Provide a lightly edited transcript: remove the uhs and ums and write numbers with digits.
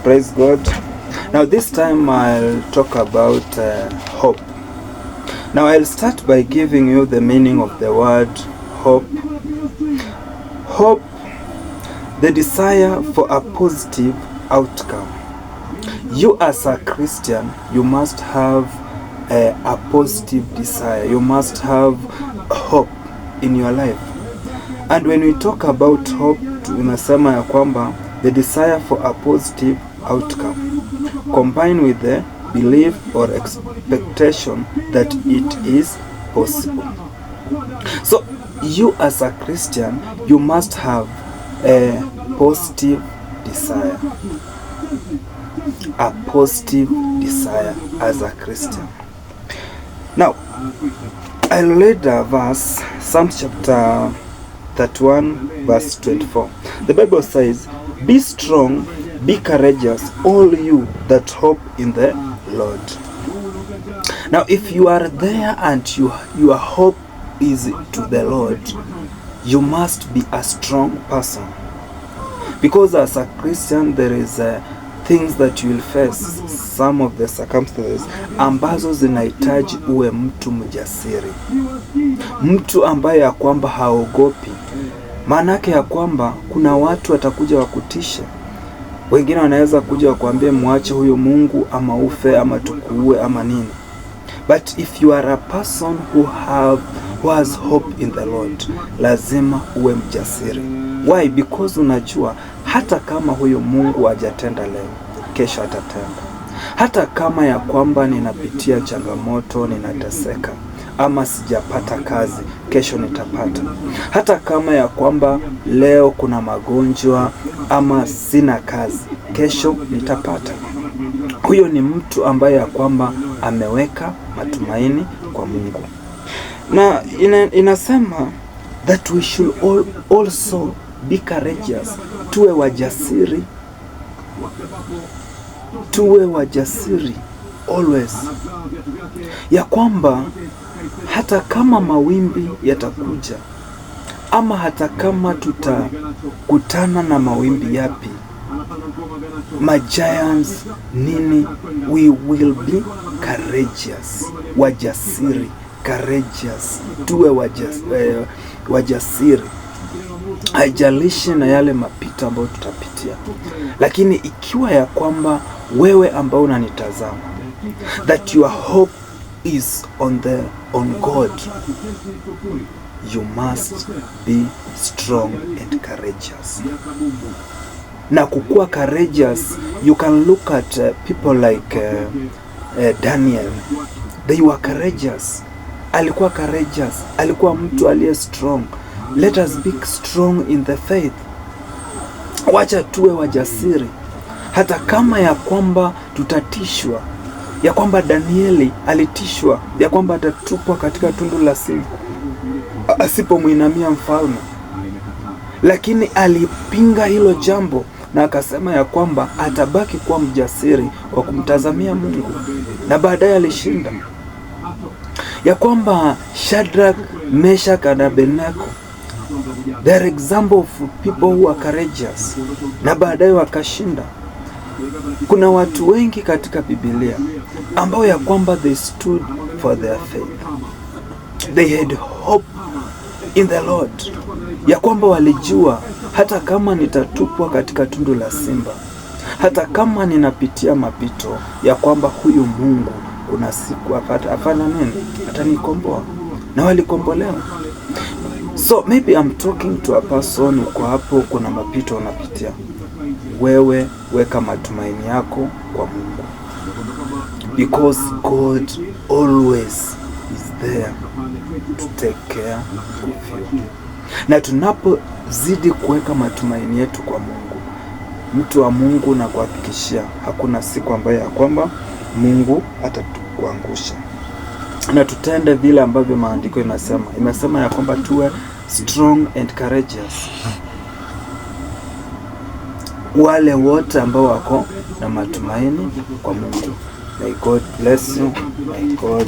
Praise God. Now this time I'll talk about hope. Now I'll start by giving you the meaning of the word hope. Hope, the desire for a positive outcome. You as a Christian, you must have a positive desire. You must have hope in your life. And when we talk about hope, tunasema ya kwamba the desire for a positive outcome combined with the belief or expectation that it is possible. So you as a Christian, you must have a positive desire. A positive desire as a Christian. Now, I'll read a verse, Psalm chapter 31 verse 24. The Bible says, "Be strong, be courageous, all you that hope in the Lord." Now, if you are there and your hope is to the Lord, you must be a strong person. Because as a Christian, there is things that you will face, some of the circumstances ambazo zinahitaji uwe mtu mjasiri, mtu ambaye ya kwamba haogopi. Maanake ya kwamba kuna watu watakuja wakutishe, wengine wanaweza kuja wakuambie muache huyo Mungu ama ufe ama tukuue ama nini. But if you are a person who has hope in the Lord, lazima uwe mjasiri. Why? Because unajua hata kama huyo Mungu hajatenda leo, kesho atatenda. Hata kama ya kwamba ninapitia changamoto, ninateseka, ama sijapata kazi, kesho nitapata. Hata kama ya kwamba leo kuna magonjwa ama sina kazi, kesho nitapata. Huyo ni mtu ambaye ya kwamba ameweka matumaini kwa Mungu. Na inasema that we should also be courageous. Tuwe wajasiri. Tuwe wajasiri always. Ya kwamba hata kama mawimbi yatakuja, ama hata kama tutakutana na mawimbi yapi, giants nini, we will be courageous. Wajasiri, courageous. Tuwe wajasiri. Haijalishi na yale mapito ambayo tutapitia. Lakini ikiwa ya kwamba wewe ambao unanitazama, that your hope is on God, you must be strong and courageous. Na kukuwa courageous, you can look at people like Daniel. They were courageous. Alikuwa courageous. Alikuwa mtu aliye strong. Let us be strong in the faith. Wacha tuwe wajasiri. Hata kama ya kwamba tutatishwa, ya kwamba Danieli alitishwa, ya kwamba atatupwa katika tundu la simba asipomuinamia mfalme. Lakini alipinga hilo jambo na akasema ya kwamba atabaki kuwa mjasiri kwa kumtazamia Mungu. Na baadaye alishinda. Ya kwamba Shadrach, Meshach and Abednego, they are example of people who are courageous. Na baadaye wakashinda. Kuna watu wengi katika Biblia ambao ya kwamba they stood for their faith. They had hope in the Lord. Ya kwamba walijua hata kama nitatupwa katika tundu la simba, hata kama ninapitia mapito, ya kwamba huyu Mungu kuna siku afanya nini? Atanikomboa. Na walikombolewa. So maybe I'm talking to a person uko hapo, kuna mapito unapitia. Wewe weka matumaini yako kwa Mungu. Because God always is there to take care of you. Na tunapozidi kuweka matumaini yetu kwa Mungu, mtu wa Mungu, na kuhakikishia hakuna siku ambayo ya kwamba Mungu atatuangusha. Na tutende vile ambavyo maandiko imesema ya kwamba tuwe strong and courageous. Wale wote ambao wako na matumaini kwa Mungu. May God bless you. May God